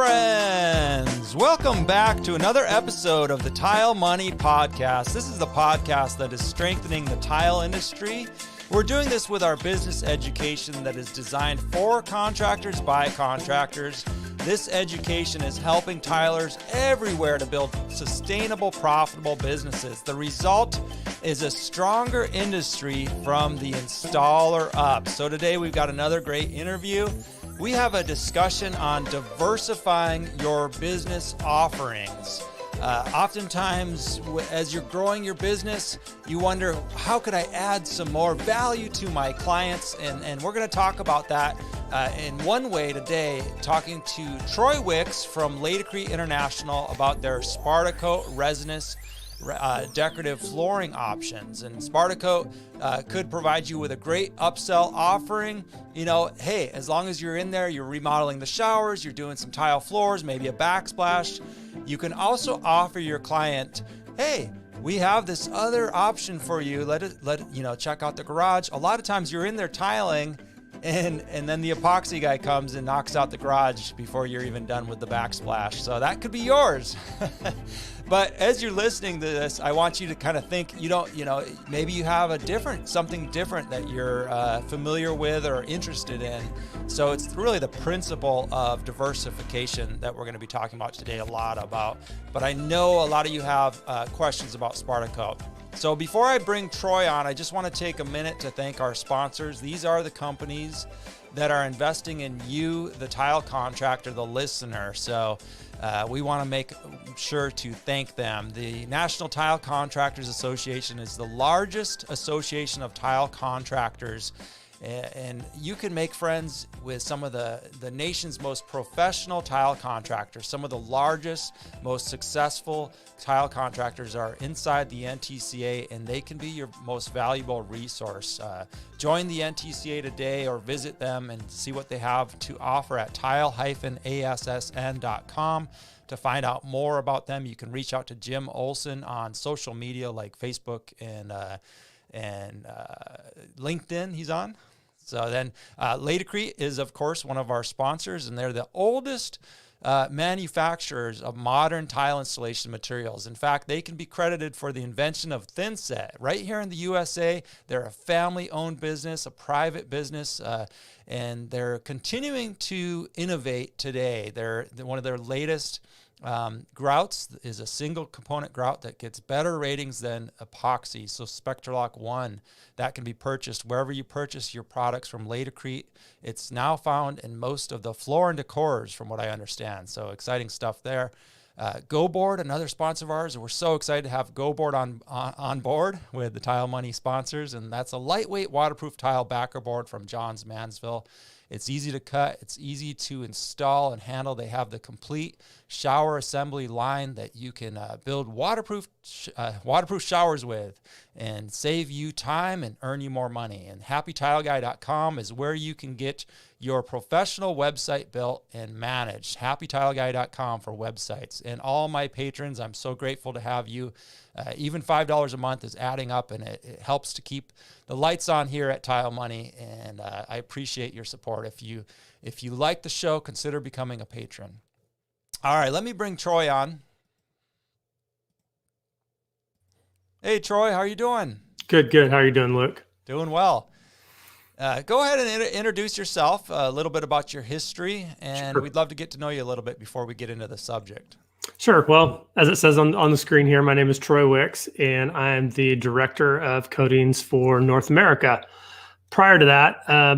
friends. Welcome back to another episode of the Tile Money Podcast. This is the podcast that is strengthening the tile industry. We're doing this with our business education that is designed for contractors by contractors. This education is helping tilers everywhere to build sustainable, profitable businesses. The result is a stronger industry from the installer up. So today we've got another great interview. We have a discussion on diversifying your business offerings. Oftentimes, as you're growing your business, you wonder, how could I add some more value to my clients? And we're going to talk about that in one way today, talking to Troy Wicks from LATICRETE International about their SPARTACOTE Resinous decorative flooring options. And SPARTACOTE could provide you with a great upsell offering. You know, hey, as long as you're in there, you're remodeling the showers, you're doing some tile floors, maybe a backsplash. You can also offer your client, hey, we have this other option for you. Let it check out the garage. A lot of times you're in there tiling, and then the epoxy guy comes and knocks out the garage before you're even done with the backsplash. So that could be yours. But as you're listening to this, I want you to kind of think, maybe you have something different that you're familiar with or interested in. So it's really the principle of diversification that we're going to be talking about today a lot about. But I know a lot of you have questions about SPARTACOTE. So before I bring Troy on, I just want to take a minute to thank our sponsors. These are the companies that are investing in you, the tile contractor, the listener. So we want to make sure to thank them. The National Tile Contractors Association is the largest association of tile contractors. And you can make friends with some of the nation's most professional tile contractors. Some of the largest, most successful tile contractors are inside the NTCA, and they can be your most valuable resource. Join the NTCA today or visit them and see what they have to offer at tile-assn.com. To find out more about them, you can reach out to Jim Olson on social media like Facebook and LinkedIn he's on. So then LATICRETE is, of course, one of our sponsors, and they're the oldest manufacturers of modern tile installation materials. In fact, they can be credited for the invention of thin set. Right here in the USA, they're a family-owned business, a private business, and they're continuing to innovate today. They're one of their latest grouts is a single component grout that gets better ratings than epoxy. So SpectraLock 1, that can be purchased wherever you purchase your products from LATICRETE. It's now found in most of the floor and decors from what I understand. So exciting stuff there. GoBoard, another sponsor of ours. We're so excited to have GoBoard on board with the Tile Money sponsors. And that's a lightweight waterproof tile backer board from Johns Mansville. It's easy to cut. It's easy to install and handle. They have the complete shower assembly line that you can build waterproof showers with and save you time and earn you more money. And happytileguy.com is where you can get your professional website built and managed. happytileguy.com for websites. And all my patrons, I'm so grateful to have you. Even $5 a month is adding up, and it helps to keep the lights on here at Tile Money, and I appreciate your support. If you like the show, consider becoming a patron. All right, let me bring Troy on. Hey, Troy, how are you doing? Good. How are you doing, Luke? Doing well. Go ahead and introduce yourself, a little bit about your history, and We'd love to get to know you a little bit before we get into the subject. Sure. Well, as it says on the screen here, my name is Troy Wicks, and I'm the Director of Coatings for North America. Prior to that, I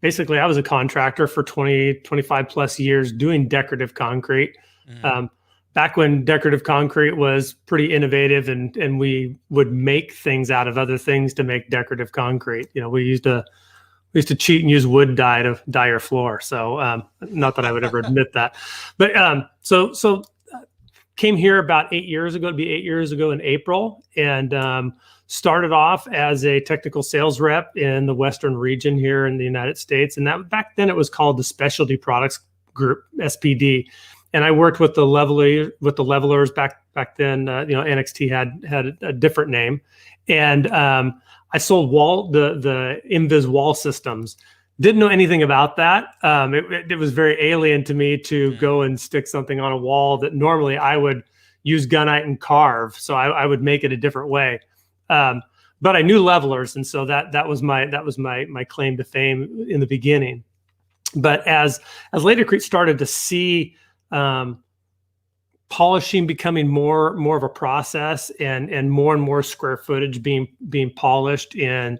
was a contractor for 25 plus years doing decorative concrete. Mm-hmm. Back when decorative concrete was pretty innovative and we would make things out of other things to make decorative concrete. We used to cheat and use wood dye to dye your floor. So not that I would ever admit that, but so came here about 8 years ago. It'd be 8 years ago in April, and started off as a technical sales rep in the Western region here in the United States. And that back then it was called the Specialty Products Group, SPD. And I worked with the levelers back then. NXT had a different name, and I sold the Invis wall systems Didn't know anything about that. It was very alien to me to go and stick something on a wall that normally I would use gunite and carve. So I would make it a different way. But I knew levelers, and so that was my claim to fame in the beginning. But as LATICRETE started to see polishing becoming more of a process, and more square footage being polished in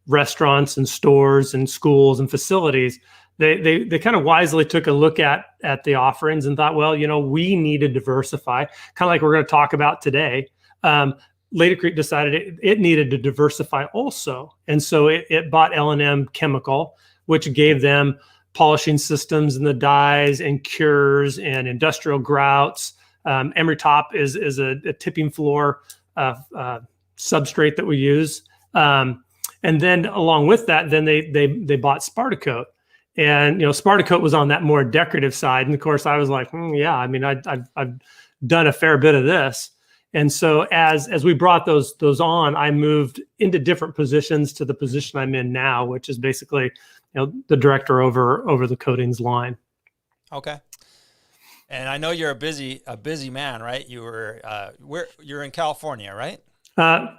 restaurants and stores and schools and facilities, they kind of wisely took a look at the offerings and thought, well, we need to diversify, kind of like we're going to talk about today. LATICRETE decided it needed to diversify also, and so it bought L&M Chemical, which gave them polishing systems in the dyes and cures and industrial grouts. Emery Top is a tipping floor substrate that we use. And then along with that, then they bought SPARTACOTE, and SPARTACOTE was on that more decorative side. And of course, I was like, yeah, I mean, I've done a fair bit of this. And so as we brought those on, I moved into different positions to the position I'm in now, which is basically the director over the coatings line. Okay. And I know you're a busy man, right? You're in California, right?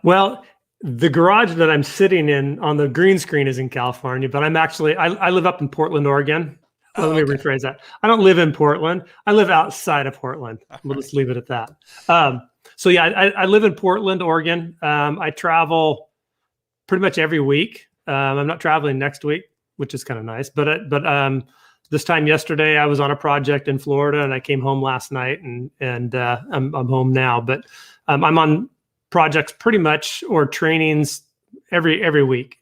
Well, the garage that I'm sitting in on the green screen is in California, but I'm actually, I live up in Portland, Oregon. Let me rephrase that. I don't live in Portland. I live outside of Portland. We'll just leave it at that. So yeah, I live in Portland, Oregon. I travel pretty much every week. I'm not traveling next week, which is kind of nice, but this time yesterday I was on a project in Florida, and I came home last night, and I'm home now, but I'm on projects pretty much, or trainings every week.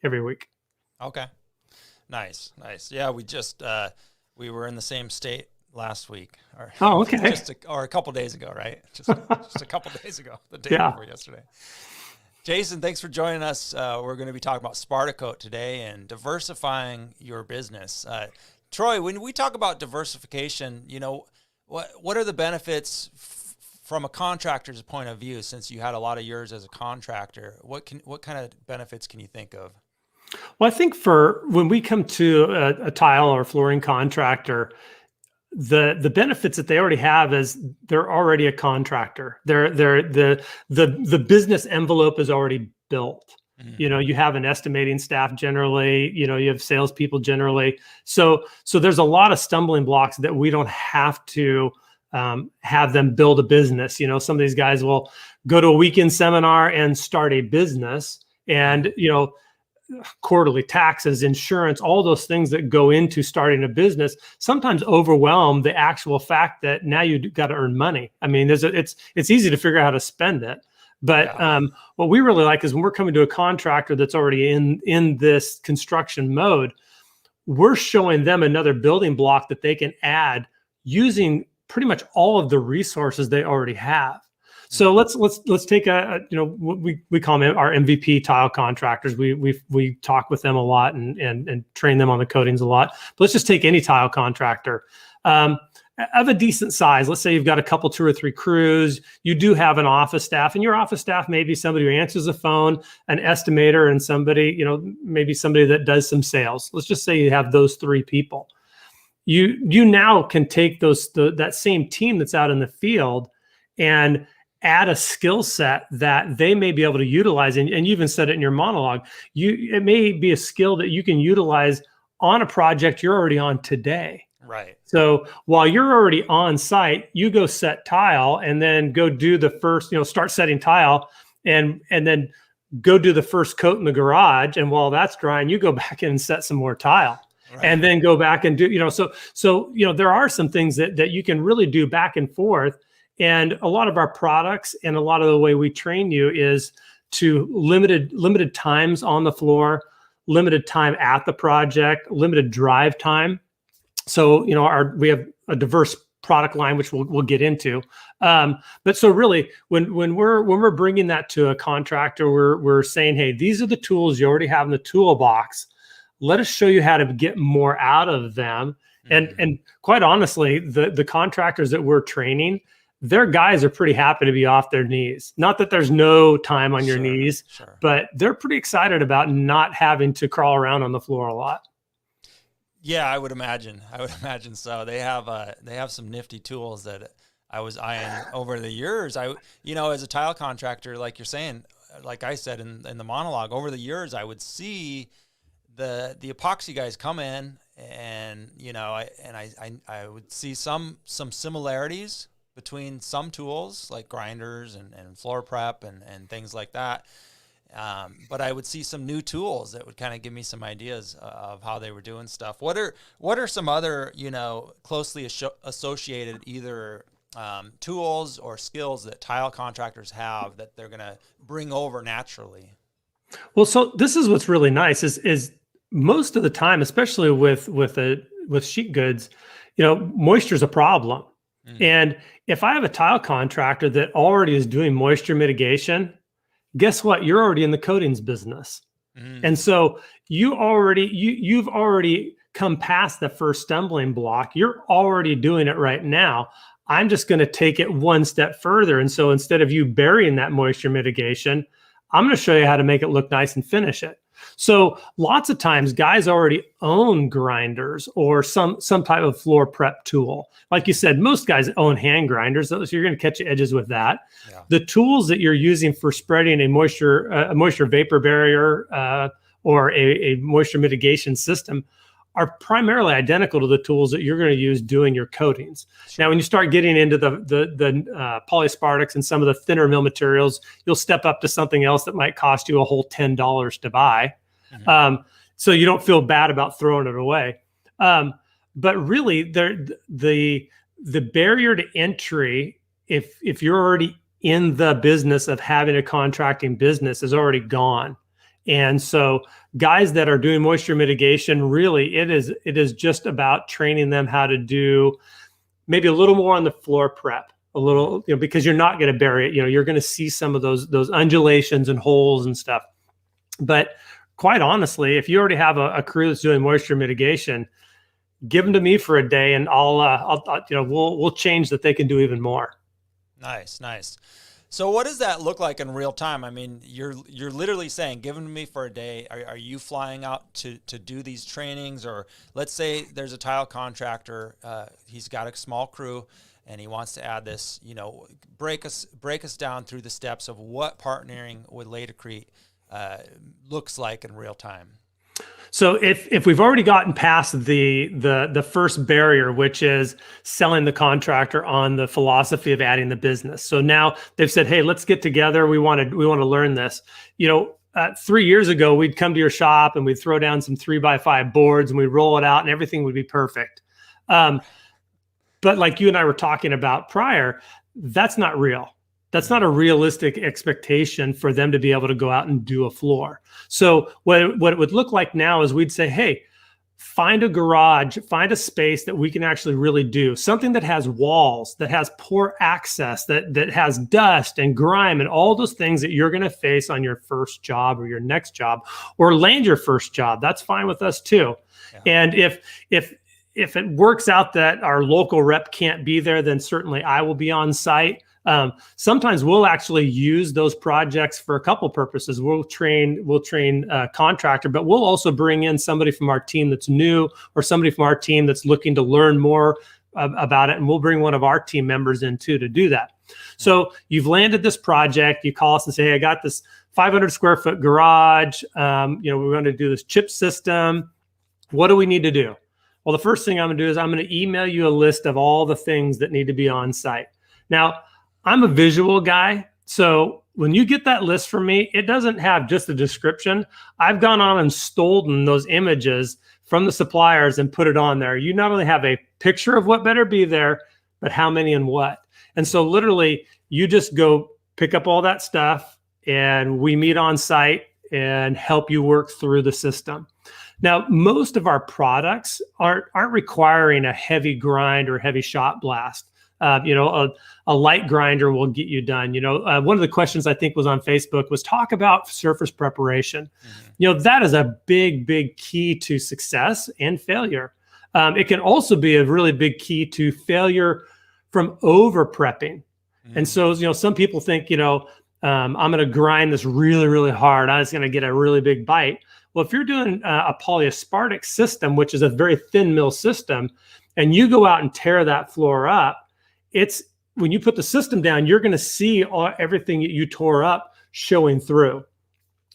Okay. Nice. Yeah. We were in the same state last week. Okay. Or a couple days ago, right? Just a couple days ago, the day before yesterday. Jason, thanks for joining us. We're going to be talking about SPARTACOTE today and diversifying your business. Troy, when we talk about diversification, what are the benefits from a contractor's point of view, since you had a lot of years as a contractor? What kind of benefits can you think of? Well, I think when we come to a tile or flooring contractor, the benefits that they already have is they're already a contractor. The business envelope is already built. Mm-hmm. You have an estimating staff generally. You have salespeople generally. So there's a lot of stumbling blocks that we don't have to have them build a business. Some of these guys will go to a weekend seminar and start a business, and quarterly taxes, insurance, all those things that go into starting a business sometimes overwhelm the actual fact that now you got to earn money. I mean, it's easy to figure out how to spend it, but what we really like is when we're coming to a contractor that's already in this construction mode, we're showing them another building block that they can add using pretty much all of the resources they already have. So let's take we call them our MVP tile contractors. We talk with them a lot and train them on the coatings a lot. But let's just take any tile contractor of a decent size. Let's say you've got a couple, 2 or 3 crews. You do have an office staff, and your office staff may be somebody who answers the phone, an estimator, and somebody, maybe somebody that does some sales. Let's just say you have those 3 people. You now can take that same team that's out in the field and add a skill set that they may be able to utilize. And you even said it in your monologue. It may be a skill that you can utilize on a project you're already on today. Right. So while you're already on site, you go set tile, and then go do the first, start setting tile, and then go do the first coat in the garage. And while that's drying, you go back in and set some more tile. Right. And then go back and do, so there are some things that you can really do back and forth. And a lot of our products and a lot of the way we train you is to limited times on the floor, limited time at the project, limited drive time. So, we have a diverse product line, which we'll get into. But so really, when we're bringing that to a contractor, we're saying, hey, these are the tools you already have in the toolbox. Let us show you how to get more out of them. Mm-hmm. And quite honestly, the contractors that we're training, their guys are pretty happy to be off their knees. Not that there's no time on your knees, but they're pretty excited about not having to crawl around on the floor a lot. Yeah, I would imagine. I would imagine so. They have some nifty tools that I was eyeing over the years. As a tile contractor, like you're saying, like I said in the monologue, over the years, I would see the epoxy guys come in, and I would see some similarities between some tools like grinders and floor prep and things like that. But I would see some new tools that would kind of give me some ideas of how they were doing stuff. What are some other, closely associated either tools or skills that tile contractors have that they're going to bring over naturally? Well, so this is what's really nice is most of the time, especially with sheet goods, moisture is a problem. And if I have a tile contractor that already is doing moisture mitigation, guess what? You're already in the coatings business. And so you've already come past the first stumbling block. You're already doing it right now. I'm just going to take it one step further. And so instead of you burying that moisture mitigation, I'm going to show you how to make it look nice and finish it. So lots of times guys already own grinders or some type of floor prep tool. Like you said, most guys own hand grinders, so you're going to catch edges with that. Yeah. The tools that you're using for spreading a moisture vapor barrier or a moisture mitigation system are primarily identical to the tools that you're going to use doing your coatings. Sure. Now, when you start getting into the polyspartics and some of the thinner mill materials, you'll step up to something else that might cost you a whole $10 to buy. So you don't feel bad about throwing it away. But really, the barrier to entry, if you're already in the business of having a contracting business, is already gone. And so guys that are doing moisture mitigation, really, it is just about training them how to do maybe a little more on the floor prep, a little, because you're not going to bury it. You're going to see some of those undulations and holes and stuff. But quite honestly, if you already have a crew that's doing moisture mitigation, give them to me for a day, and we'll change that they can do even more. Nice. So what does that look like in real time? I mean, you're literally saying, give them to me for a day. Are you flying out to do these trainings? Or let's say there's a tile contractor, he's got a small crew and he wants to add this, break us down through the steps of what partnering with LATICRETE looks like in real time. So if we've already gotten past the first barrier, which is selling the contractor on the philosophy of adding the business. So now they've said, hey, let's get together. We want to learn this. 3 years ago, we'd come to your shop and we'd throw down some 3x5 boards and we'd roll it out and everything would be perfect. But like you and I were talking about prior, that's not real. That's not a realistic expectation for them to be able to go out and do a floor. So what it would look like now is we'd say, hey, find a garage, find a space that we can actually really do. Something that has walls, that has poor access, that has dust and grime and all those things that you're going to face on your first job or your next job, or land your first job. That's fine with us too. Yeah. And if it works out that our local rep can't be there, then certainly I will be on site. Sometimes we'll actually use those projects for a couple purposes. We'll train a contractor, but we'll also bring in somebody from our team that's new or somebody from our team that's looking to learn more about it. And we'll bring one of our team members in too to do that. So you've landed this project, you call us and say, hey, I got this 500 square foot garage. We're going to do this chip system. What do we need to do? Well, the first thing I'm going to do is I'm going to email you a list of all the things that need to be on site. Now, I'm a visual guy, so when you get that list from me, it doesn't have just a description. I've gone on and stolen those images from the suppliers and put it on there. You not only have a picture of what better be there, but how many and what. And so literally, you just go pick up all that stuff, and we meet on site and help you work through the system. Now, most of our products aren't requiring a heavy grind or heavy shot blast. A light grinder will get you done. One of the questions I think was on Facebook was talk about surface preparation. Mm-hmm. That is a big, big key to success and failure. It can also be a really big key to failure from over prepping. Mm-hmm. And so, some people think, I'm going to grind this really, really hard. I'm just going to get a really big bite. Well, if you're doing a polyaspartic system, which is a very thin mill system, and you go out and tear that floor up, when you put the system down, you're going to see everything that you tore up showing through.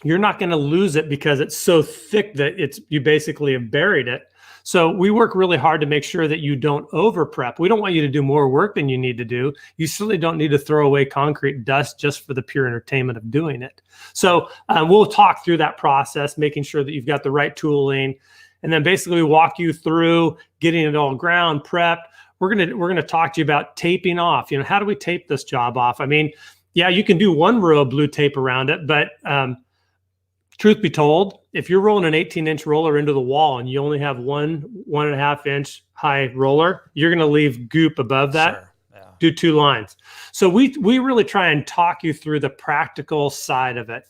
You're not going to lose it because it's so thick that you basically have buried it. So we work really hard to make sure that you don't over prep. We don't want you to do more work than you need to do. You certainly don't need to throw away concrete dust just for the pure entertainment of doing it. So we'll talk through that process, making sure that you've got the right tooling, and then basically walk you through getting it all ground prepped. We're gonna talk to you about taping off. How do we tape this job off? I mean, yeah, you can do one row of blue tape around it, but truth be told, if you're rolling an 18-inch roller into the wall and you only have 1.5 inch high roller, you're going to leave goop above that. Sure. Yeah. Do 2 lines. So we really try and talk you through the practical side of it.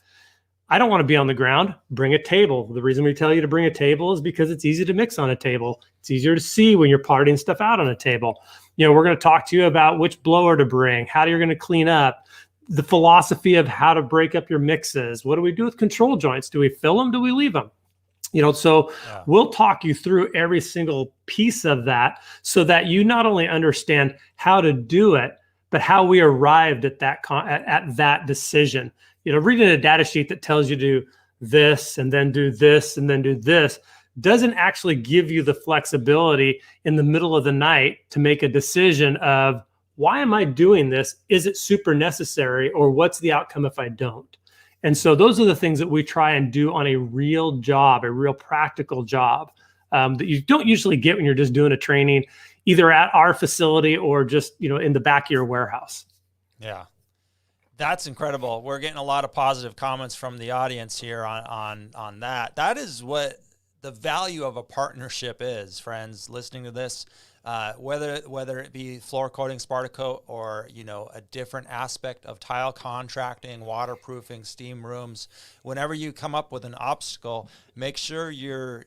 I don't want to be on the ground. Bring a table. The reason we tell you to bring a table is because it's easy to mix on a table. It's easier to see when you're parting stuff out on a table. We're going to talk to you about which blower to bring, how you're going to clean up, the philosophy of how to break up your mixes. What do we do with control joints? Do we fill them? Do we leave them? We'll talk you through every single piece of that so that you not only understand how to do it, but how we arrived at that decision. Reading a data sheet that tells you to do this and then do this and then do this doesn't actually give you the flexibility in the middle of the night to make a decision of, why am I doing this? Is it super necessary, or what's the outcome if I don't? And so those are the things that we try and do on a real job, a real practical job that you don't usually get when you're just doing a training, either at our facility or just in the back of your warehouse. Yeah, that's incredible. We're getting a lot of positive comments from the audience here on that. That is what the value of a partnership is, friends. Listening to this. Whether it be floor coating, SPARTACOTE, or a different aspect of tile contracting, waterproofing, steam rooms, whenever you come up with an obstacle, make sure you're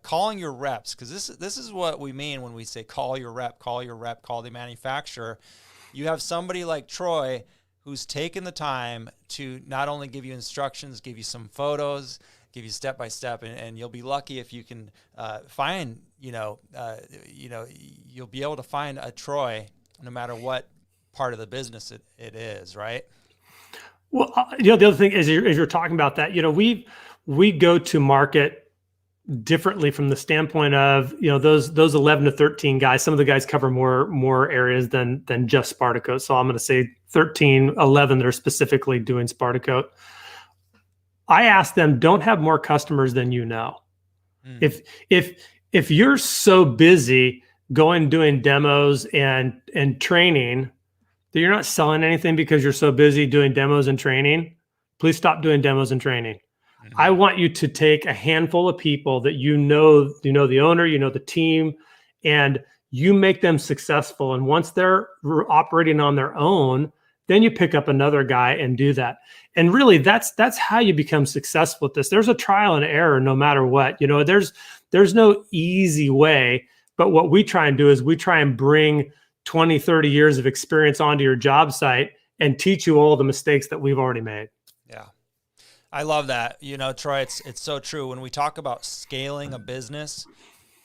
calling your reps, because this is what we mean when we say call your rep, call the manufacturer. You have somebody like Troy who's taken the time to not only give you instructions, give you some photos, give you step by step, and you'll be lucky if you can find, you'll be able to find a Troy no matter what part of the business it is, right? Well, the other thing is, as you're talking about that, we go to market differently from the standpoint of those 11 to 13 guys. Some of the guys cover more areas than just SPARTACOTE. So I'm going to say 13, 11 that are specifically doing SPARTACOTE. I ask them, don't have more customers than you know. If you're so busy doing demos and training that you're not selling anything because you're so busy doing demos and training, please stop doing demos and training. Mm-hmm. I want you to take a handful of people that the owner, the team, and you make them successful. And once they're operating on their own, then you pick up another guy and do that. And really, that's how you become successful at this. There's a trial and error no matter what. There's no easy way. But what we try and do is we try and bring 20, 30 years of experience onto your job site and teach you all the mistakes that we've already made. Yeah. I love that. Troy, it's so true. When we talk about scaling a business,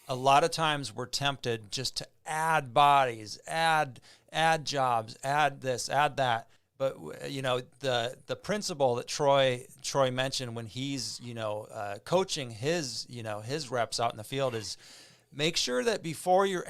a lot of times we're tempted just to add bodies, add jobs, add this, add that. But the principle that Troy mentioned when he's coaching his reps out in the field is, make sure that before you're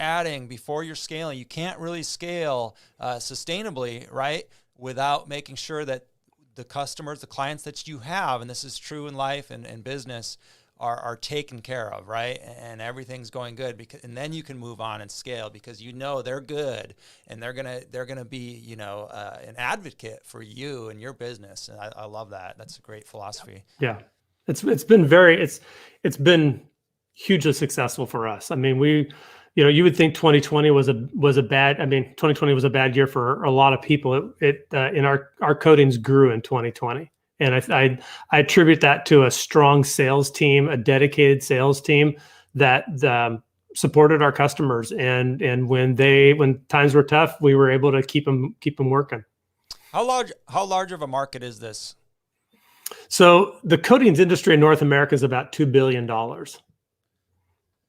scaling, you can't really scale sustainably, right? Without making sure that the customers, the clients that you have, and this is true in life and business, are taken care of, right? And everything's going good, and then you can move on and scale, because they're good, and they're gonna be an advocate for you and your business. And I love that. That's a great philosophy. Yeah, it's been hugely successful for us. I mean, you would think 2020 was a bad. I mean, 2020 was a bad year for a lot of people. In our coatings grew in 2020. And I attribute that to a strong sales team, a dedicated sales team that supported our customers. And when times were tough, we were able to keep them working. How large of a market is this? So the coatings industry in North America is about $2 billion.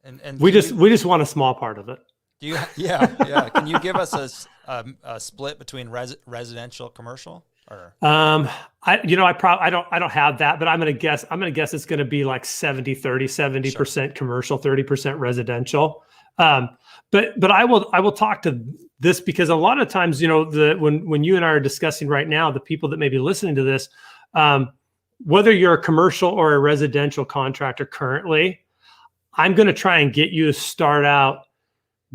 And we just want a small part of it. Yeah. Can you give us a split between residential, commercial? Or I don't have that, but I'm gonna guess it's gonna be like 70-30, 70% commercial, 30% residential. But I will talk to this because a lot of times, when you and I are discussing right now, the people that may be listening to this, whether you're a commercial or a residential contractor currently, I'm going to try and get you to start out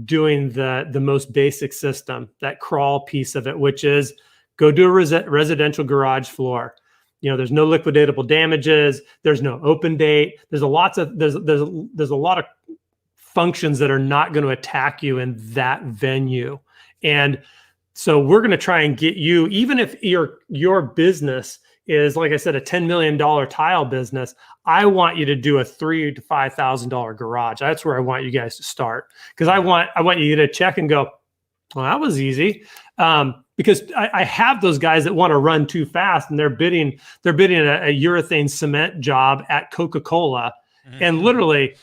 doing the most basic system, that crawl piece of it, which is go do a residential garage floor. There's no liquidatable damages. There's no open date. There's a lot of functions that are not going to attack you in that venue. And so we're going to try and get you, even if your business is, like I said, a $10 million tile business, I want you to do a $3,000 to $5,000 garage. That's where I want you guys to start. Because I want you to get a check and go, well, that was easy. Because I have those guys that want to run too fast and they're bidding a urethane cement job at Coca-Cola. Mm-hmm. And literally,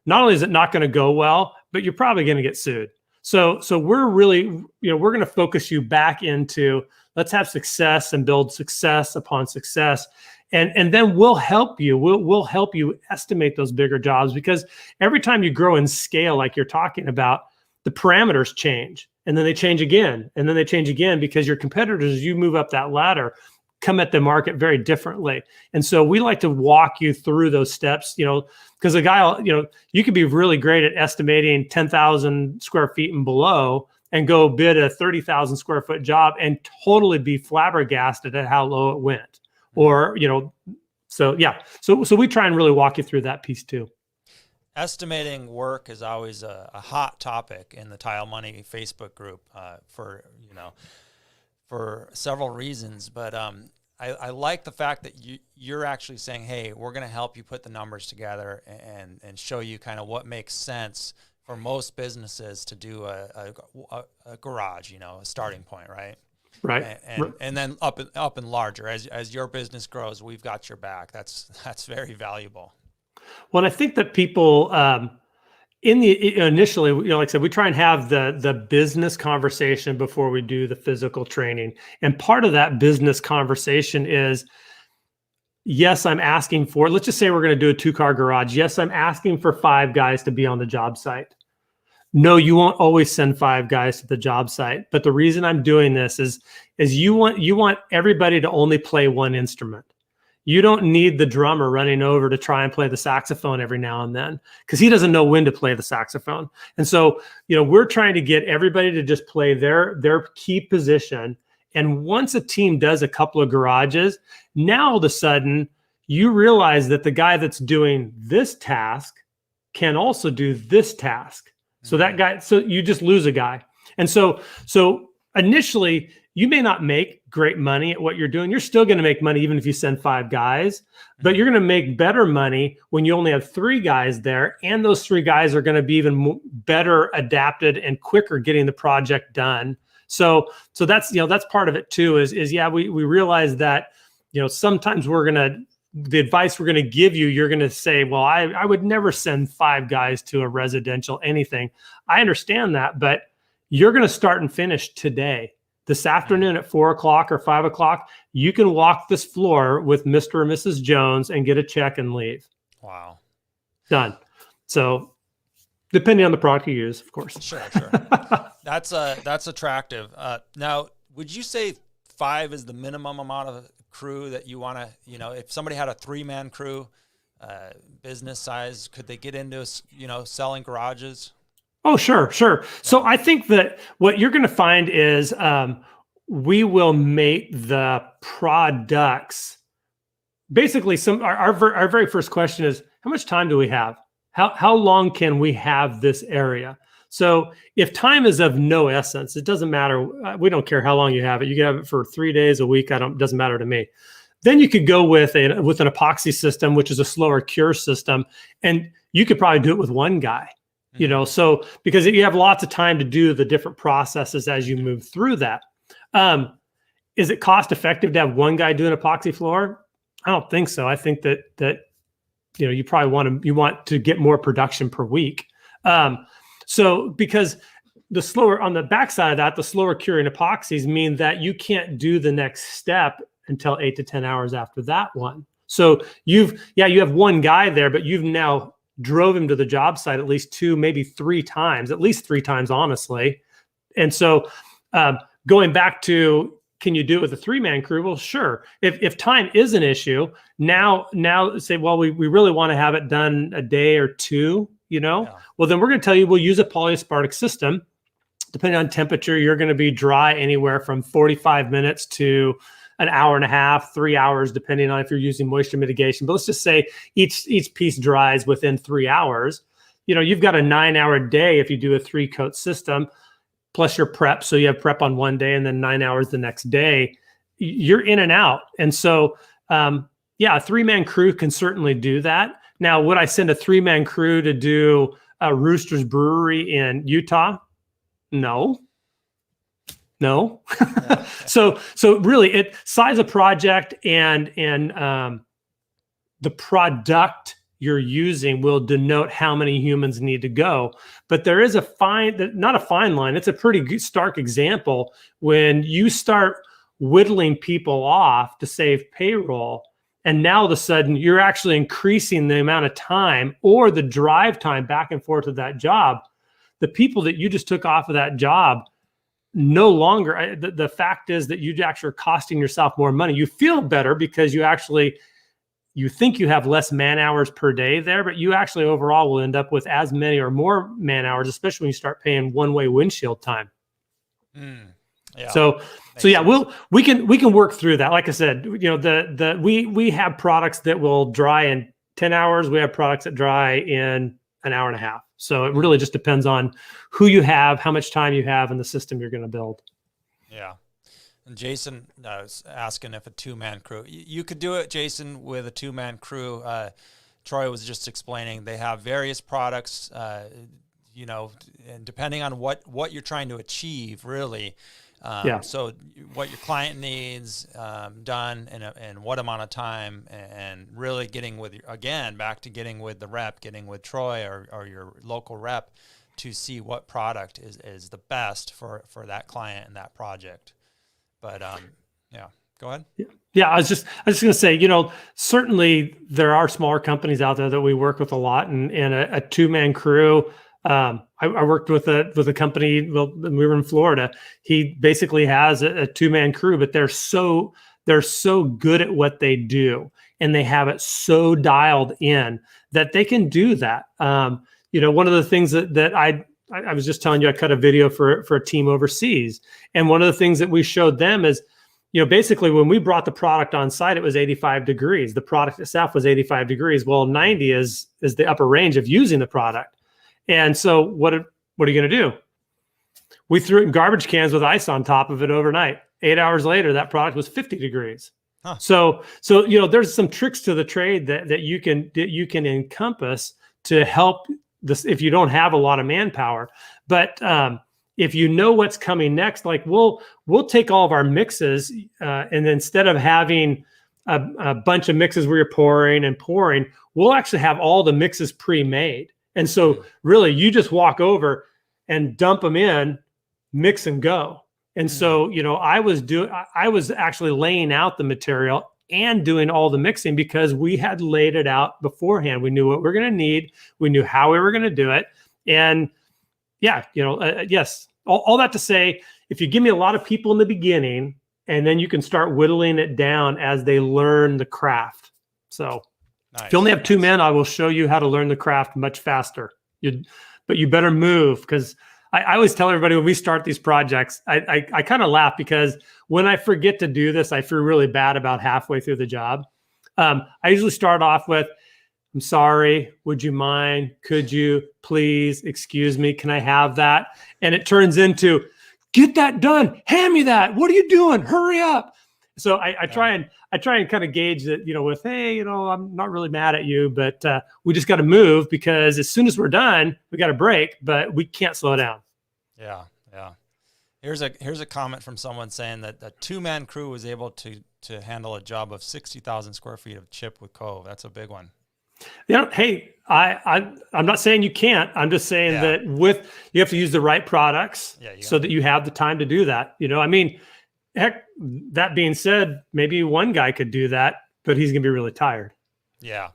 not only is it not going to go well, but you're probably going to get sued. So we're really, we're going to focus you back into, let's have success and build success upon success. And then we'll help you. We'll help you estimate those bigger jobs, because every time you grow in scale, like you're talking about, the parameters change, and then they change again, and then they change again, because your competitors, as you move up that ladder, come at the market very differently. And so we like to walk you through those steps, because a guy, you could be really great at estimating 10,000 square feet and below and go bid a 30,000 square foot job and totally be flabbergasted at how low it went. Or, so we try and really walk you through that piece too. Estimating work is always a hot topic in the Tile Money Facebook group for several reasons. But I like the fact that you're actually saying, hey, we're going to help you put the numbers together and show you kind of what makes sense for most businesses to do a garage, a starting point, right? Right. And then up and larger as your business grows, we've got your back. That's very valuable. Well, I think that people initially, like I said, we try and have the business conversation before we do the physical training. And part of that business conversation is, yes, I'm asking for, let's just say we're going to do a 2-car garage. Yes, I'm asking for 5 guys to be on the job site. No, you won't always send 5 guys to the job site. But the reason I'm doing this is you want everybody to only play one instrument. You don't need the drummer running over to try and play the saxophone every now and then, because he doesn't know when to play the saxophone. And so, we're trying to get everybody to just play their key position. And once a team does a couple of garages, now all of a sudden you realize that the guy that's doing this task can also do this task. So that guy, so you just lose a guy. And so initially, you may not make great money at what you're doing. You're still going to make money even if you send 5 guys, but you're going to make better money when you only have 3 guys there. And those 3 guys are going to be even better adapted and quicker getting the project done. So that's, that's part of it too, is we realize that, sometimes the advice we're going to give you, you're going to say, well, I would never send 5 guys to a residential anything. I understand that, but you're going to start and finish today. This afternoon at 4 o'clock or 5 o'clock, you can walk this floor with Mr. or Mrs. Jones and get a check and leave. Wow. Done. So depending on the product you use, of course. Sure. That's attractive. Now, would you say 5 is the minimum amount of crew that you want to, if somebody had a 3-man crew, business size, could they get into, selling garages? Oh, sure. So I think that what you're going to find is we will make the products. Basically, our very first question is, how much time do we have? How long can we have this area? So if time is of no essence, it doesn't matter. We don't care how long you have it. You can have it for 3 days, a week. Doesn't matter to me. Then you could go with an epoxy system, which is a slower cure system, and you could probably do it with 1 guy. So because you have lots of time to do the different processes as you move through that. Is it cost effective to have 1 guy do an epoxy floor? I don't think so. I think that you probably want to get more production per week. So because the slower on the backside of that, the slower curing epoxies mean that you can't do the next step until 8 to 10 hours after that one. So you have one guy there, but you've now drove him to the job site at least 2, maybe 3 times, at least 3 times, honestly. And so going back to, can you do it with a 3-man crew? Well, sure. If time is an issue, now say, well, we really want to have it done a day or 2, well, then we're going to tell you we'll use a polyaspartic system. Depending on temperature, you're going to be dry anywhere from 45 minutes to an hour and a half, 3 hours, depending on if you're using moisture mitigation. But let's just say each piece dries within 3 hours. You've got a 9-hour day if you do a 3-coat system, plus your prep. So you have prep on one day and then 9 hours the next day. You're in and out. And so, a 3-man crew can certainly do that. Now, would I send a 3-man crew to do a Rooster's Brewery in Utah? No. So really, size of project and the product you're using will denote how many humans need to go. But there is not a fine line. It's a pretty stark example when you start whittling people off to save payroll. And now all of a sudden you're actually increasing the amount of time or the drive time back and forth to that job. The people that you just took off of that job no longer, the fact is that you actually are costing yourself more money. You feel better because you think you have less man hours per day there, but you actually overall will end up with as many or more man hours, especially when you start paying one-way windshield time. Yeah. So yeah, we can work through that. Like I said, we have products that will dry in 10 hours. We have products that dry in an hour and a half. So it really just depends on who you have, how much time you have, and the system you're going to build. Yeah. And Jason was asking if a 2-man crew, you could do it, Jason, with a 2-man crew. Troy was just explaining they have various products, and depending on what you're trying to achieve, really. So what your client needs done in what amount of time, and really getting with, again, back to getting with the rep, getting with Troy or your local rep to see what product is the best for that client and that project. But go ahead. Yeah, I was just going to say, certainly there are smaller companies out there that we work with a lot, and a 2-man crew. I worked with a company. Well, we were in Florida. He basically has a 2-man crew, but they're so good at what they do, and they have it so dialed in that they can do that. One of the things that I was just telling you, I cut a video for a team overseas, and one of the things that we showed them is, basically when we brought the product on site, it was 85 degrees. The product itself was 85 degrees. Well, 90 is the upper range of using the product. And so what are you going to do? We threw it in garbage cans with ice on top of it overnight. 8 hours later, that product was 50 degrees. Huh. So there's some tricks to the trade that you can encompass to help this if you don't have a lot of manpower. But if you know what's coming next, like we'll take all of our mixes, and instead of having a bunch of mixes where you're pouring, we'll actually have all the mixes pre-made. And so really you just walk over and dump them in, mix and go. And so, I was actually laying out the material and doing all the mixing because we had laid it out beforehand. We knew what we're going to need. We knew how we were going to do it. And yes, all that to say, if you give me a lot of people in the beginning, and then you can start whittling it down as they learn the craft. So nice. If you only have 2 men, I will show you how to learn the craft much faster. But you better move, because I always tell everybody when we start these projects, I kind of laugh because when I forget to do this, I feel really bad about halfway through the job. I usually start off with, I'm sorry, would you mind? Could you please excuse me? Can I have that? And it turns into, get that done. Hand me that. What are you doing? Hurry up. So I try and kind of gauge it, with, hey, I'm not really mad at you, but we just got to move, because as soon as we're done, we got a break, but we can't slow down. Yeah. Here's a comment from someone saying that the 2-man crew was able to to handle a job of 60,000 square feet of chip with Cove. That's a big one. Hey, I'm not saying you can't. I'm just saying that you have to use the right products so that you have the time to do that. I mean, heck, that being said, maybe one guy could do that, but he's going to be really tired. Yeah.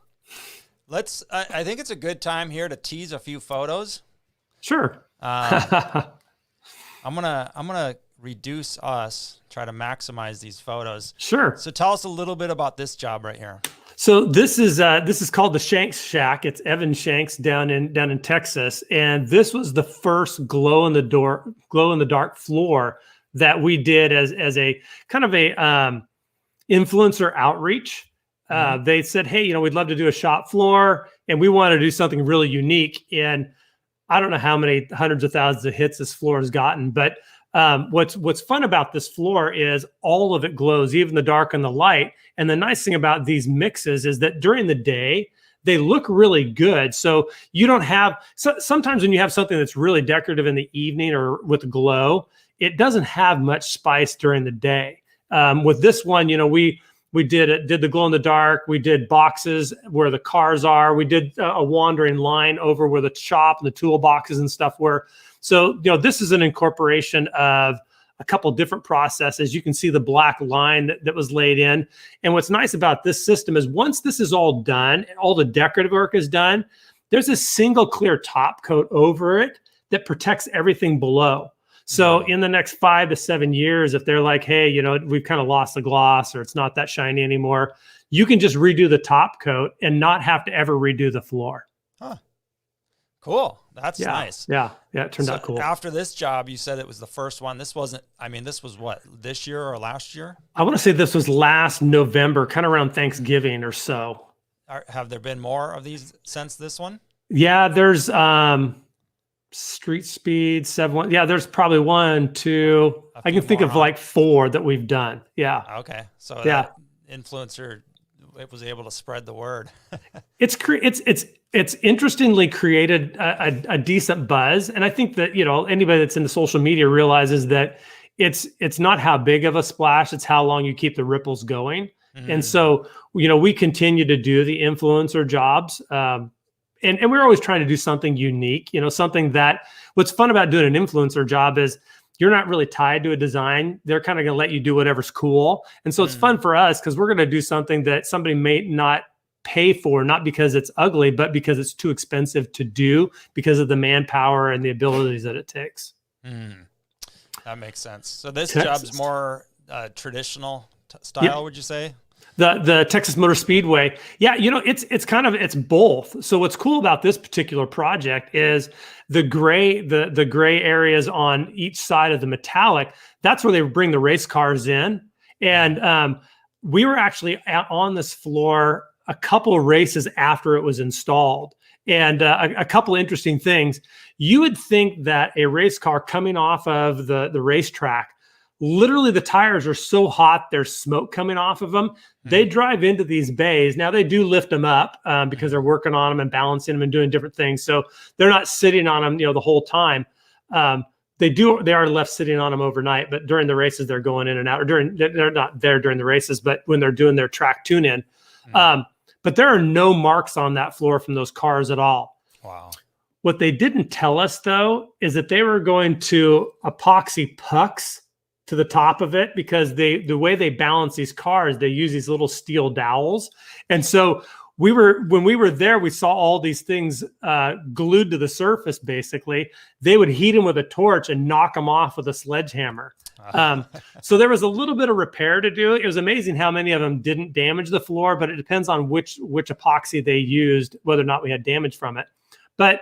I think it's a good time here to tease a few photos. Sure. I'm gonna reduce us, try to maximize these photos. Sure. So tell us a little bit about this job right here. So this is called the Shanks Shack. It's Evan Shanks down in Texas, and this was the first glow in the dark floor that we did as a kind of a influencer outreach. They said, hey, we'd love to do a shop floor, and we want to do something really unique. And I don't know how many hundreds of thousands of hits this floor has gotten, but what's fun about this floor is all of it glows, even the dark and the light. And the nice thing about these mixes is that during the day, they look really good. So you don't have, sometimes when you have something that's really decorative in the evening or with glow, it doesn't have much spice during the day. With this one, we did the glow in the dark. We did boxes where the cars are. We did a wandering line over where the shop and the toolboxes and stuff were. So, this is an incorporation of a couple different processes. You can see the black line that was laid in. And what's nice about this system is once this is all done, all the decorative work is done, there's a single clear top coat over it that protects everything below. So in the next 5 to 7 years, if they're like, hey, we've kind of lost the gloss or it's not that shiny anymore, you can just redo the top coat and not have to ever redo the floor. Huh. Cool. That's nice. Yeah. It turned out cool. After this job, you said it was the first one. This was what, this year or last year? I want to say this was last November, kind of around Thanksgiving or so. Have there been more of these since this one? Yeah, there's Street Speed 7. Yeah, there's probably 1, 2. I can think of like 4 that we've done. Yeah. Okay. So that influencer was able to spread the word. It's interestingly created a decent buzz, and I think that anybody that's into social media realizes that it's not how big of a splash, it's how long you keep the ripples going. And so we continue to do the influencer jobs. And we're always trying to do something unique, something that what's fun about doing an influencer job is you're not really tied to a design. They're kind of going to let you do whatever's cool. And so it's fun for us because we're going to do something that somebody may not pay for, not because it's ugly, but because it's too expensive to do because of the manpower and the abilities that it takes. That makes sense. So this job's more traditional style, would you say? The Texas Motor Speedway. Yeah, it's both. So what's cool about this particular project is the gray areas on each side of the metallic, that's where they bring the race cars in. And we were actually on this floor a couple of races after it was installed. And a couple of interesting things. You would think that a race car coming off of the racetrack, literally the tires are so hot, there's smoke coming off of them. They drive into these bays. Now they do lift them up because they're working on them and balancing them and doing different things. So they're not sitting on them, the whole time. They are left sitting on them overnight, but during the races, they're going in and out, they're not there during the races, but when they're doing their track tune in. But there are no marks on that floor from those cars at all. Wow. What they didn't tell us though, is that they were going to epoxy pucks to the top of it because the way they balance these cars, they use these little steel dowels. And so when we were there, we saw all these things glued to the surface. Basically, they would heat them with a torch and knock them off with a sledgehammer. So there was a little bit of repair to do. It was amazing how many of them didn't damage the floor, but it depends on which epoxy they used, whether or not we had damage from it. But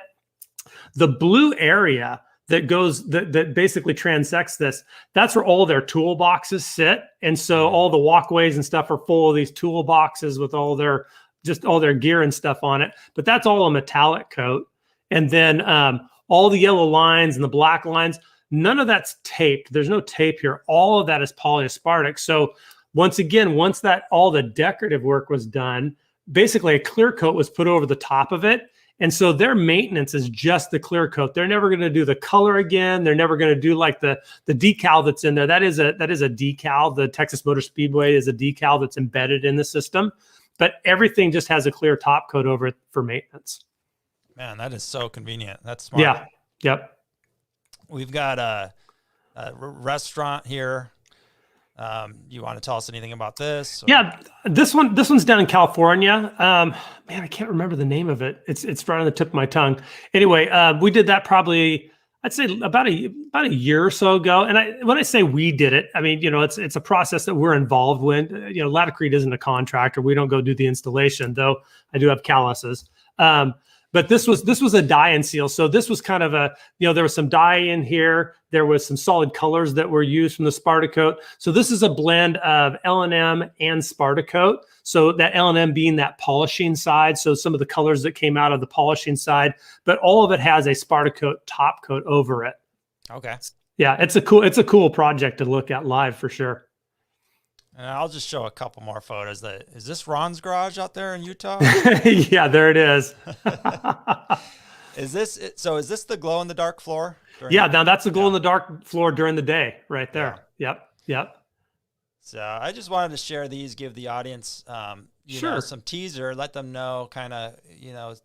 the blue area that basically transects this, that's where all their toolboxes sit. And so all the walkways and stuff are full of these toolboxes with all their gear and stuff on it. But that's all a metallic coat. And then all the yellow lines and the black lines, none of that's taped. There's no tape here. All of that is polyaspartic. So once again, all the decorative work was done, basically a clear coat was put over the top of it. And so their maintenance is just the clear coat. They're never going to do the color again. They're never going to do like the decal that's in there. That is a decal. The Texas Motor Speedway is a decal that's embedded in the system, but everything just has a clear top coat over it for maintenance. Man, that is so convenient. That's smart. Yeah. Yep. We've got a restaurant here. You want to tell us anything about this? Or? Yeah, this one's down in California. Man, I can't remember the name of it. It's right on the tip of my tongue. Anyway, we did that probably, I'd say about a year or so ago. And when I say we did it, I mean, it's a process that we're involved with. LATICRETE isn't a contractor. We don't go do the installation, though I do have calluses. But this was a dye and seal. So this was kind of there was some dye in here. There was some solid colors that were used from the SPARTACOTE. So this is a blend of L&M and SPARTACOTE. So that L&M being that polishing side. So some of the colors that came out of the polishing side, but all of it has a SPARTACOTE top coat over it. Okay. Yeah, it's a cool project to look at live for sure. And I'll just show a couple more photos. Is this Ron's garage out there in Utah? Yeah, there it is. Is this the glow in the dark floor? Yeah, now that's the glow in the dark floor during the day right there. Yeah. Yep. So I just wanted to share these, give the audience, some teaser, let them know kind of,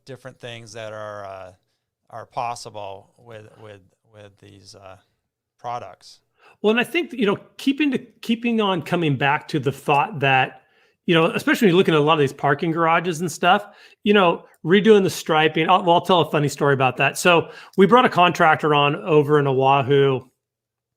different things that are possible with these products. Well, and I think, keeping on coming back to the thought that, especially when you're looking at a lot of these parking garages and stuff, redoing the striping. I'll tell a funny story about that. So we brought a contractor on over in Oahu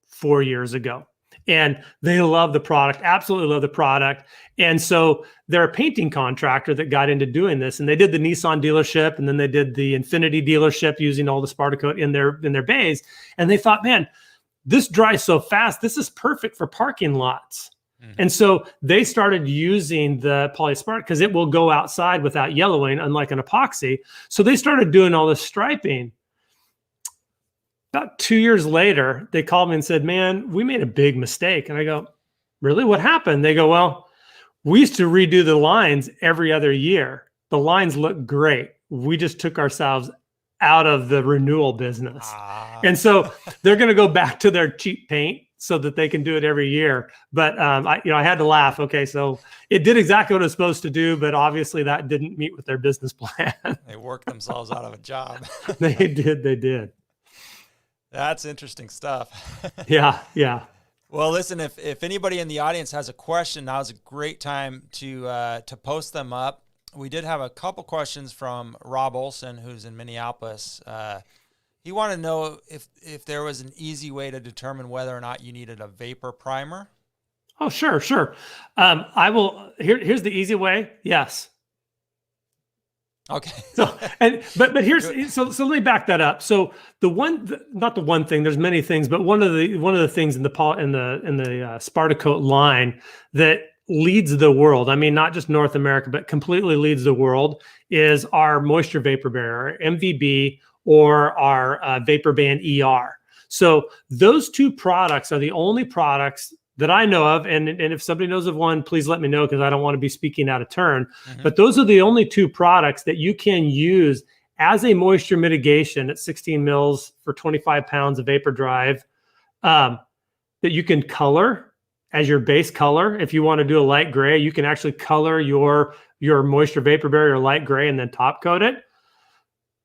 4 years ago, and they love the product, absolutely love the product. And so they're a painting contractor that got into doing this, and they did the Nissan dealership, and then they did the Infiniti dealership using all the SPARTACOTE in their bays. And they thought, man, this dries so fast. This is perfect for parking lots. Mm-hmm. And so they started using the polyspark because it will go outside without yellowing, unlike an epoxy. So they started doing all this striping. About 2 years later, they called me and said, man, we made a big mistake. And I go, really? What happened? They go, well, we used to redo the lines every other year. The lines look great. We just took ourselves out of the renewal business. And so they're going to go back to their cheap paint so that they can do it every year. But I had to laugh. Okay, so it did exactly what it was supposed to do, but obviously that didn't meet with their business plan. They worked themselves out of a job. They did. That's interesting stuff. Yeah. Well, listen, if anybody in the audience has a question, now's a great time to post them up. We did have a couple questions from Rob Olson, who's in Minneapolis. He wanted to know if there was an easy way to determine whether or not you needed a vapor primer. Oh, sure. I will. Here's the easy way. Yes. Okay. But here's so let me back that up. So not the one thing. There's many things, but one of the things in the SPARTACOTE line that leads the world, I mean, not just North America, but completely leads the world, is our moisture vapor barrier, MVB, or our Vapor Band ER. So those two products are the only products that I know of. And if somebody knows of one, please let me know, because I don't want to be speaking out of turn. Mm-hmm. But those are the only two products that you can use as a moisture mitigation at 16 mils for 25 pounds of vapor drive, that you can color as your base color. If you want to do a light gray, you can actually color your moisture vapor barrier light gray and then top coat it.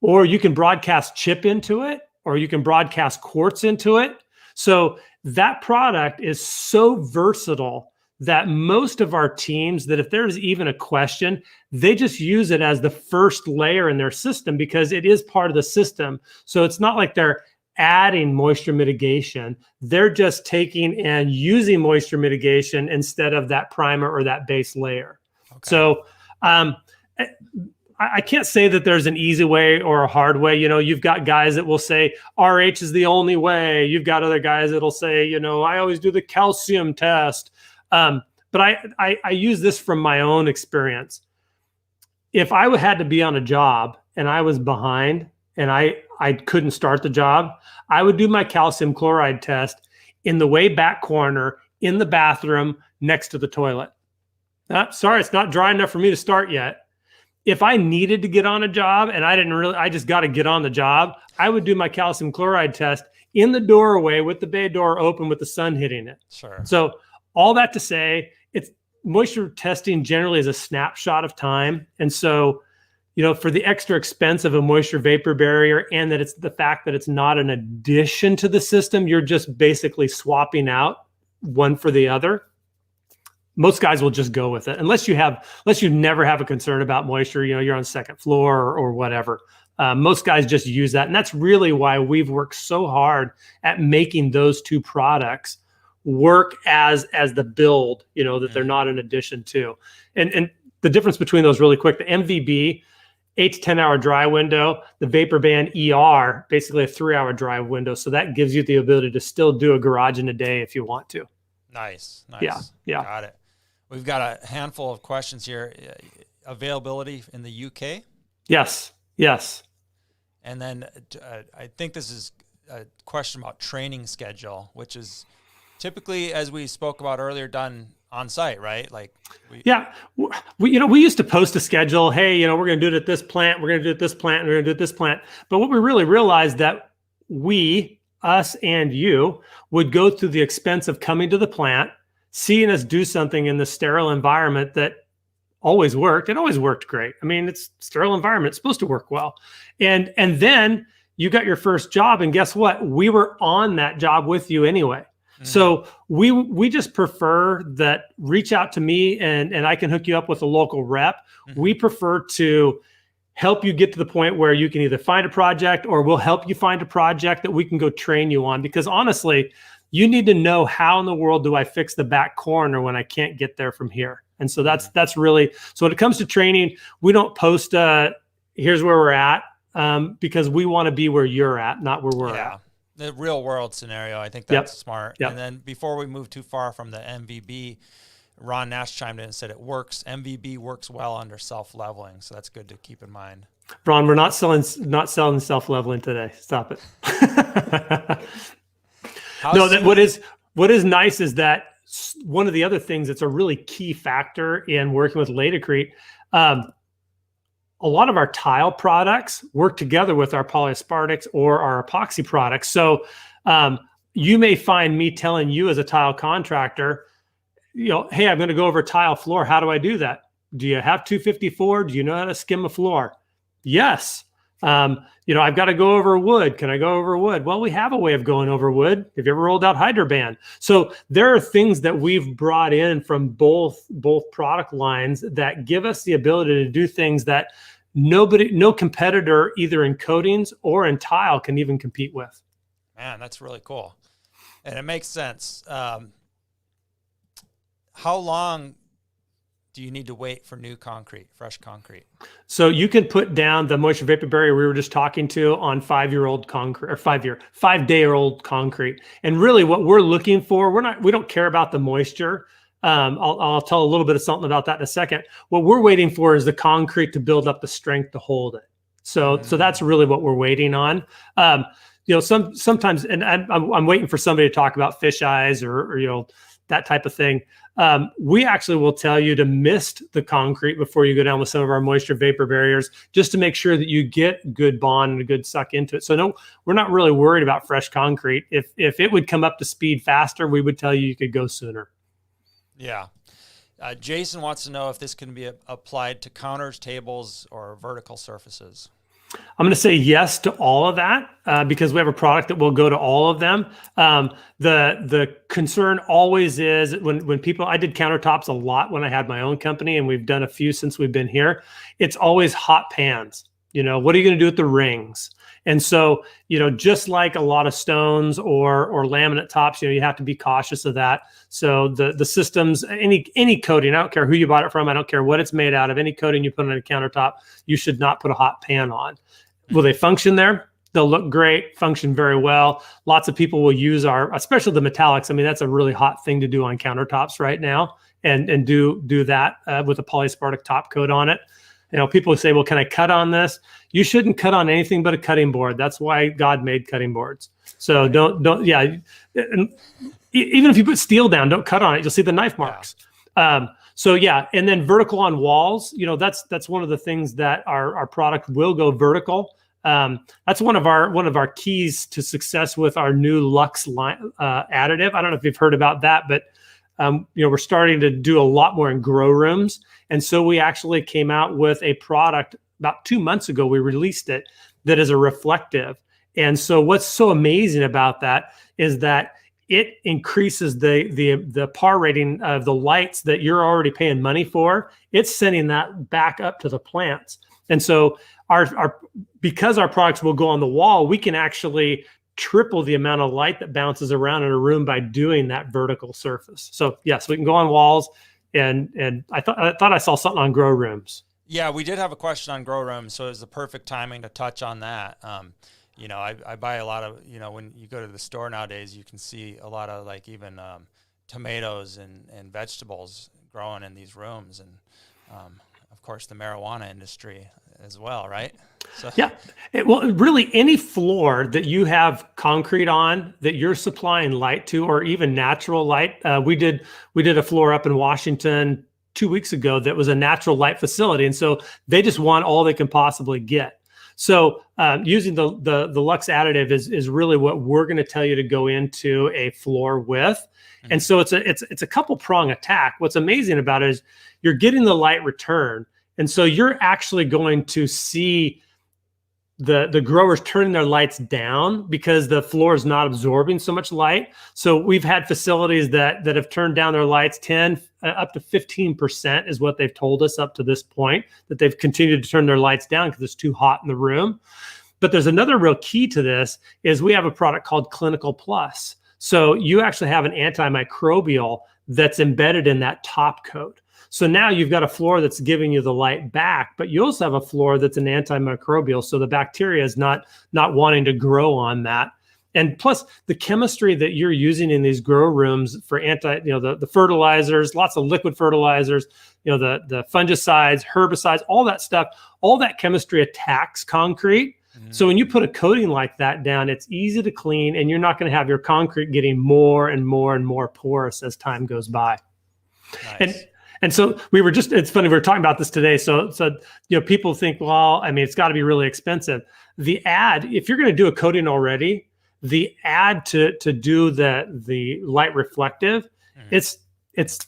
Or you can broadcast chip into it, or you can broadcast quartz into it. So that product is so versatile that most of our teams, that if there's even a question, they just use it as the first layer in their system because it is part of the system. So it's not like they're adding moisture mitigation. They're just taking and using moisture mitigation instead of that primer or that base layer. Okay. So I can't say that there's an easy way or a hard way. You've got guys that will say RH is the only way. You've got other guys that'll say, I always do the calcium test. But I use this from my own experience. If I had to be on a job and I was behind and I couldn't start the job, I would do my calcium chloride test in the way back corner in the bathroom next to the toilet. Sorry, it's not dry enough for me to start yet. if I needed to get on a job and I just got to get on the job, I would do my calcium chloride test in the doorway with the bay door open with the sun hitting it. Sure. So all that to say, it's moisture testing generally is a snapshot of time. And so, for the extra expense of a moisture vapor barrier and that it's the fact that it's not an addition to the system, you're just basically swapping out one for the other. Most guys will just go with it unless you never have a concern about moisture, you're on second floor or whatever. Most guys just use that. And that's really why we've worked so hard at making those two products work as the build, that they're not an addition to. And the difference between those really quick, the MVB, 8 to 10 hour dry window, the Vapor Band ER, basically a 3-hour dry window. So that gives you the ability to still do a garage in a day if you want to. Nice. Yeah. Got it. We've got a handful of questions here. Availability in the UK? Yes. And then I think this is a question about training schedule, which is typically, as we spoke about earlier, done on site, right? We used to post a schedule. Hey, we're going to do it at this plant. We're going to do it at this plant. And we're going to do it at this plant. But what we really realized that us and you would go through the expense of coming to the plant, seeing us do something in the sterile environment that always worked. It always worked great. I mean, it's sterile environment. It's supposed to work well. And then you got your first job, and guess what? We were on that job with you anyway. So we just prefer that reach out to me and I can hook you up with a local rep. We prefer to help you get to the point where you can either find a project or we'll help you find a project that we can go train you on. Because honestly, you need to know how in the world do I fix the back corner when I can't get there from here. And so that's really, so when it comes to training, we don't post here's where we're at because we want to be where you're at, not where we're at. The real world scenario. I think that's smart. Yep. And then before we move too far from the MVB, Ron Nash chimed in and said MVB works well under self-leveling. So that's good to keep in mind. Ron, we're not selling self-leveling today. Stop it. What is nice is that one of the other things that's a really key factor in working with LATICRETE, a lot of our tile products work together with our polyaspartics or our epoxy products. So you may find me telling you as a tile contractor, hey, I'm going to go over a tile floor. How do I do that? Do you have 254? Do you know how to skim a floor? Yes. I've got to go over wood. Can I go over wood? Well, we have a way of going over wood. Have you ever rolled out Hydraband? So there are things that we've brought in from both product lines that give us the ability to do things that no competitor either in coatings or in tile can even compete with. Man, that's really cool. And it makes sense. How long do you need to wait for new concrete, fresh concrete? So you can put down the moisture vapor barrier we were just talking to on 5-year-old concrete or 5-day-old concrete. And really what we're looking for, we don't care about the moisture. I'll tell a little bit of something about that in a second. What we're waiting for is the concrete to build up the strength to hold it. So that's really what we're waiting on. Sometimes, and I'm waiting for somebody to talk about fish eyes or that type of thing. We actually will tell you to mist the concrete before you go down with some of our moisture vapor barriers, just to make sure that you get good bond and a good suck into it. So no, we're not really worried about fresh concrete. If it would come up to speed faster, we would tell you could go sooner. Yeah. Jason wants to know if this can be applied to counters, tables, or vertical surfaces. I'm going to say yes to all of that because we have a product that will go to all of them. The concern always is when people, I did countertops a lot when I had my own company, and we've done a few since we've been here. It's always hot pans. What are you going to do with the rings? And so, just like a lot of stones or laminate tops, you have to be cautious of that. So the systems, any coating, I don't care who you bought it from, I don't care what it's made out of, any coating you put on a countertop, you should not put a hot pan on. Will they function there? They'll look great, function very well. Lots of people will use especially the metallics. I mean, that's a really hot thing to do on countertops right now, and do that with a polyaspartic top coat on it. People say, well, can I cut on this? You shouldn't cut on anything but a cutting board. That's why God made cutting boards. So even if you put steel down, don't cut on it. You'll see the knife marks. So yeah, and then vertical on walls, that's one of the things that our product will go vertical. That's one of our keys to success with our new Lux line, additive. I don't know if you've heard about that, but we're starting to do a lot more in grow rooms. And so we actually came out with a product about 2 months ago. We released it that is a reflective. And so what's so amazing about that is that it increases the par rating of the lights that you're already paying money for. It's sending that back up to the plants. And so because our products will go on the wall, we can actually triple the amount of light that bounces around in a room by doing that vertical surface. So yes, we can go on walls, and I thought I saw something on grow rooms. Yeah, we did have a question on grow rooms, so it was the perfect timing to touch on that. I buy a lot of, when you go to the store nowadays, you can see a lot of like even tomatoes and vegetables growing in these rooms, and of course the marijuana industry as well, right? So. Yeah, well, really any floor that you have concrete on that you're supplying light to, or even natural light. We did a floor up in Washington 2 weeks ago that was a natural light facility, and so they just want all they can possibly get. So using the Lux additive is really what we're going to tell you to go into a floor with. Mm-hmm. And so it's a couple prong attack. What's amazing about it is you're getting the light return. And so you're actually going to see the growers turning their lights down because the floor is not absorbing so much light. So we've had facilities that have turned down their lights 10 up to 15% is what they've told us up to this point, that they've continued to turn their lights down because it's too hot in the room. But there's another real key to this is we have a product called Clinical Plus. So you actually have an antimicrobial that's embedded in that top coat. So now you've got a floor that's giving you the light back, but you also have a floor that's an antimicrobial. So the bacteria is not wanting to grow on that. And plus the chemistry that you're using in these grow rooms for the fertilizers, lots of liquid fertilizers, the fungicides, herbicides, all that stuff, all that chemistry attacks concrete. Mm-hmm. So when you put a coating like that down, it's easy to clean, and you're not going to have your concrete getting more and more and more porous as time goes by. Nice. And so it's funny, we were talking about this today. So people think, well, I mean, it's got to be really expensive. The ad, if you're going to do a coating already, the ad to do the light reflective, mm-hmm. it's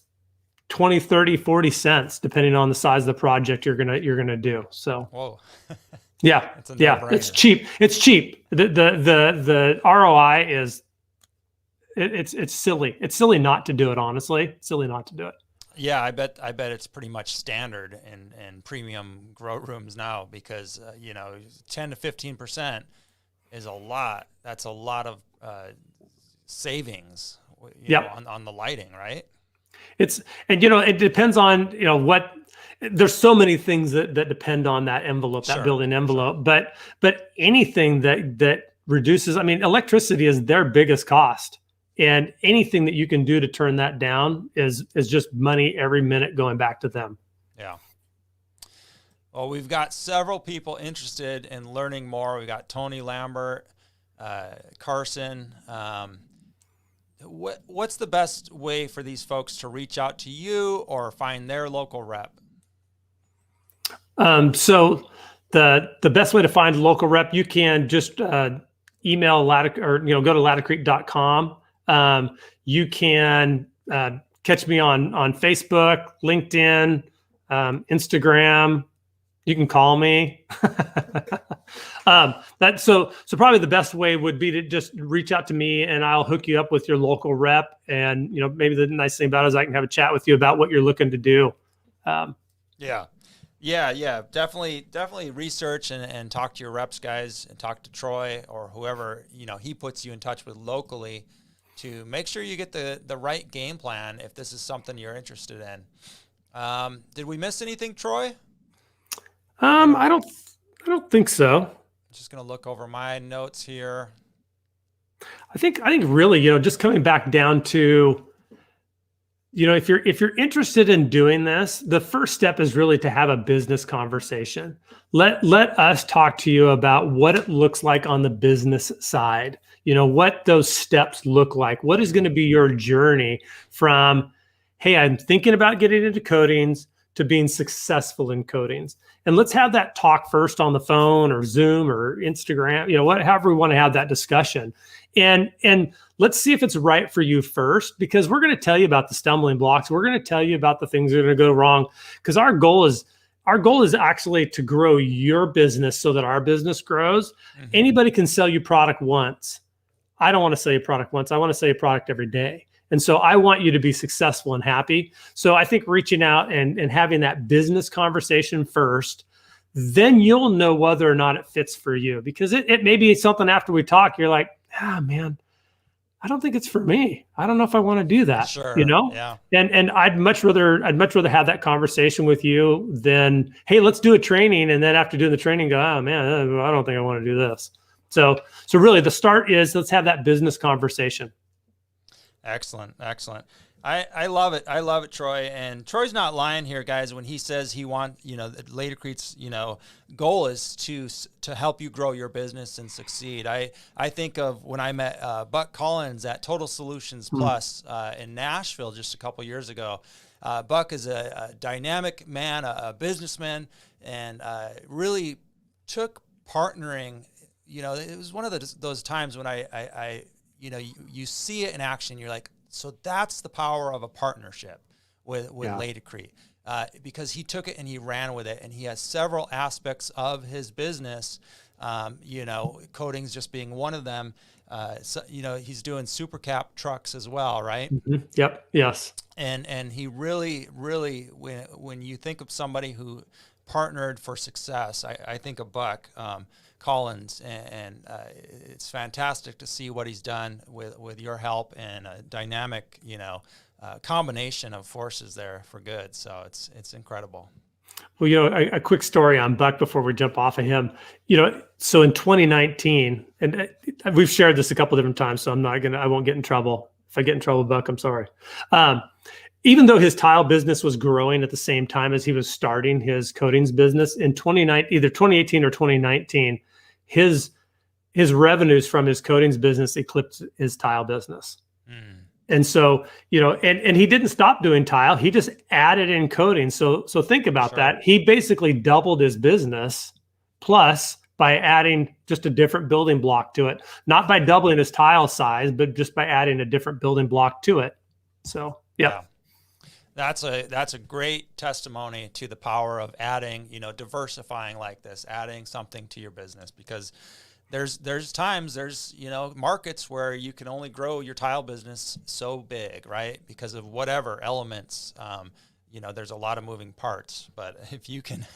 20, 30, 40 cents, depending on the size of the project you're gonna do. So whoa. Yeah. It's cheap. It's cheap. The ROI is it's silly. It's silly not to do it, honestly. It's silly not to do it. Yeah, I bet it's pretty much standard in premium grow rooms now, because 10 to 15% is a lot. That's a lot of savings on the lighting, right? It depends on what. There's so many things that depend on that envelope, that building envelope. Sure. But anything that reduces, I mean, electricity is their biggest cost. And anything that you can do to turn that down is just money every minute going back to them. Yeah. Well, we've got several people interested in learning more. We got Tony Lambert, Carson. What's the best way for these folks to reach out to you or find their local rep? So the best way to find a local rep, you can just email go to laticrete.com. You can catch me on Facebook, LinkedIn, Instagram. You can call me. So probably the best way would be to just reach out to me, and I'll hook you up with your local rep. And maybe the nice thing about it is I can have a chat with you about what you're looking to do. Yeah. Definitely research and talk to your reps, guys, and talk to Troy or whoever, he puts you in touch with locally to make sure you get the right game plan if this is something you're interested in. Did we miss anything, Troy? I don't think so. I'm just going to look over my notes here. I think really, just coming back down to, if you're interested in doing this, the first step is really to have a business conversation. Let us talk to you about what it looks like on the business side. What those steps look like. What is going to be your journey from, hey, I'm thinking about getting into coatings, to being successful in coatings. And let's have that talk first on the phone or Zoom or Instagram, however we want to have that discussion. And let's see if it's right for you first, because we're going to tell you about the stumbling blocks. We're going to tell you about the things that are going to go wrong, because our goal is actually to grow your business so that our business grows. Mm-hmm. Anybody can sell you product once. I don't want to sell you product once. I want to sell you product every day. And so I want you to be successful and happy. So I think reaching out and having that business conversation first, then you'll know whether or not it fits for you. Because it may be something after we talk, you're like, man, I don't think it's for me. I don't know if I want to do that. Sure. Yeah. And I'd much rather have that conversation with you than, hey, let's do a training. And then after doing the training, go, oh man, I don't think I want to do this. So really the start is, let's have that business conversation. Excellent. I love it. I love it, Troy. And Troy's not lying here, guys, when he says he wants, LATICRETE's, goal is to help you grow your business and succeed. I think of when I met Buck Collins at Total Solutions Plus in Nashville just a couple years ago. Buck is a dynamic man, a businessman, and really took partnering. It was one of those times when I you see it in action. You're like, so that's the power of a partnership with LATICRETE, because he took it and he ran with it, and he has several aspects of his business. Coatings just being one of them. He's doing super cap trucks as well, right? Mm-hmm. Yep. Yes. And he really, when you think of somebody who partnered for success, I think of Buck Collins, and it's fantastic to see what he's done with your help, and a dynamic, combination of forces there for good. So it's incredible. Well, a quick story on Buck before we jump off of him. So in 2019, and we've shared this a couple different times, so I won't get in trouble. If I get in trouble, Buck, I'm sorry. Even though his tile business was growing at the same time as he was starting his coatings business in either 2018 or 2019, his revenues from his coatings business eclipsed his tile business. Mm. And so, and he didn't stop doing tile. He just added in coatings. So think about that. He basically doubled his business, plus by adding just a different building block to it, not by doubling his tile size, but just by adding a different building block to it. So, yeah. That's a great testimony to the power of adding, diversifying like this, adding something to your business, because there's times, markets where you can only grow your tile business so big, right? Because of whatever elements, there's a lot of moving parts. But if you can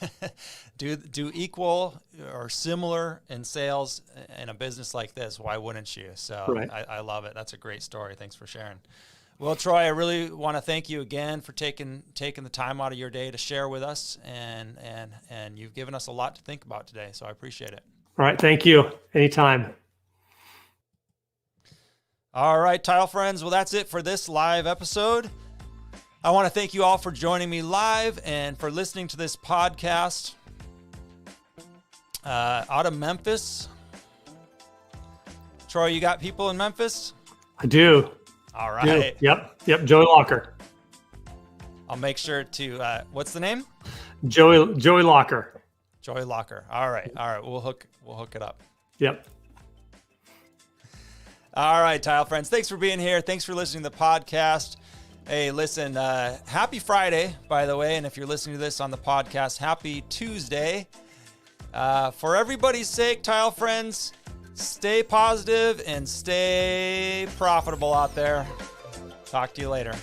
do equal or similar in sales in a business like this, why wouldn't you? So right. I love it. That's a great story. Thanks for sharing. Well, Troy, I really want to thank you again for taking the time out of your day to share with us, and you've given us a lot to think about today, so I appreciate it. All right, thank you. Anytime. All right, tile friends, well, that's it for this live episode. I want to thank you all for joining me live and for listening to this podcast out of Memphis. Troy, you got people in Memphis? I do. All right. Yep. Joey Locker. I'll make sure to, what's the name? Joey Locker. Joey Locker. All right. We'll hook it up. Yep. All right, tile friends. Thanks for being here. Thanks for listening to the podcast. Hey, listen, happy Friday, by the way. And if you're listening to this on the podcast, happy Tuesday. For everybody's sake, tile friends, stay positive and stay profitable out there. Talk to you later.